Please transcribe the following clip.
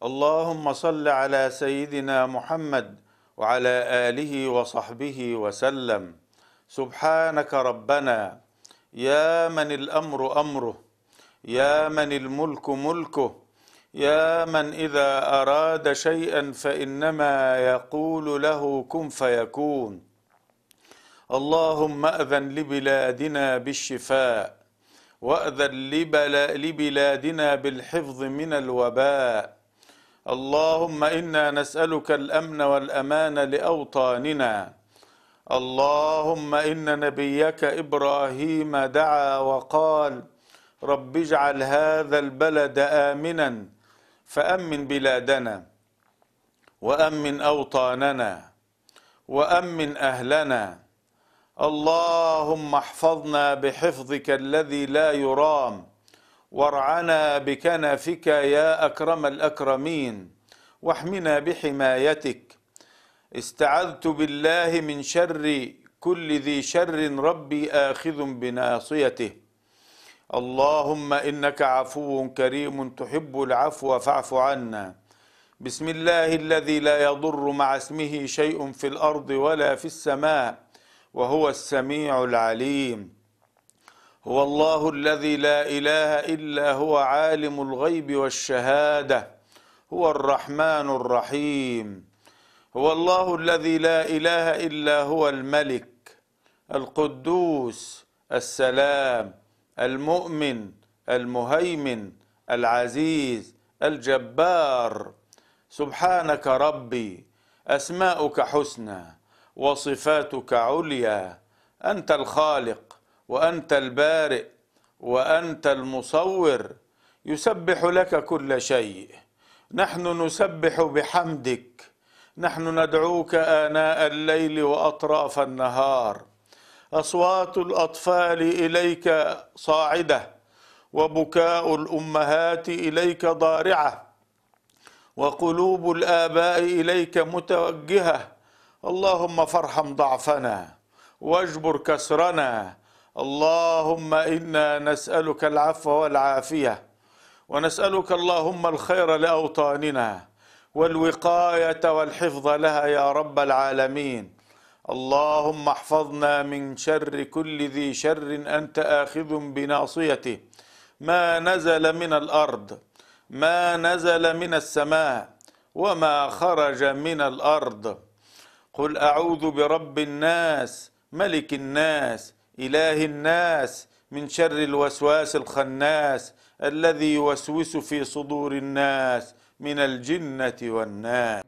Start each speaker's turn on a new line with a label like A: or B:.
A: اللهم صل على سيدنا محمد وعلى آله وصحبه وسلم. سبحانك ربنا، يا من الأمر أمره، يا من الملك ملكه، يا من إذا أراد شيئا فإنما يقول له كن فيكون. اللهم أذن لبلادنا بالشفاء، وأذن لبلادنا بالحفظ من الوباء. اللهم إنا نسألك الأمن والأمان لأوطاننا. اللهم إن نبيك إبراهيم دعا وقال: رب اجعل هذا البلد آمنا، فأمن بلادنا وأمن أوطاننا وأمن أهلنا. اللهم احفظنا بحفظك الذي لا يرام، وارعنا بكنفك يا أكرم الأكرمين، واحمنا بحمايتك. استعذت بالله من شر كل ذي شر، ربي آخذ بناصيته. اللهم إنك عفو كريم تحب العفو فاعف عنا. بسم الله الذي لا يضر مع اسمه شيء في الأرض ولا في السماء، وهو السميع العليم. هو الله الذي لا إله إلا هو عالم الغيب والشهادة، هو الرحمن الرحيم. هو الله الذي لا إله إلا هو الملك القدوس السلام المؤمن المهيمن العزيز الجبار. سبحانك ربي، أسماؤك حسنى وصفاتك عليا. أنت الخالق وأنت البارئ وأنت المصور، يسبح لك كل شيء. نحن نسبح بحمدك، نحن ندعوك آناء الليل وأطراف النهار. أصوات الأطفال إليك صاعدة، وبكاء الأمهات إليك ضارعة، وقلوب الآباء إليك متوجهة. اللهم فارحم ضعفنا واجبر كسرنا. اللهم إنا نسألك العفو والعافية، ونسألك اللهم الخير لأوطاننا والوقاية والحفظ لها يا رب العالمين. اللهم احفظنا من شر كل ذي شر أنت آخذ بناصيته، ما نزل من الأرض، ما نزل من السماء، وما خرج من الأرض. قل أعوذ برب الناس، ملك الناس، إله الناس، من شر الوسواس الخناس، الذي يوسوس في صدور الناس من الجنة والناس.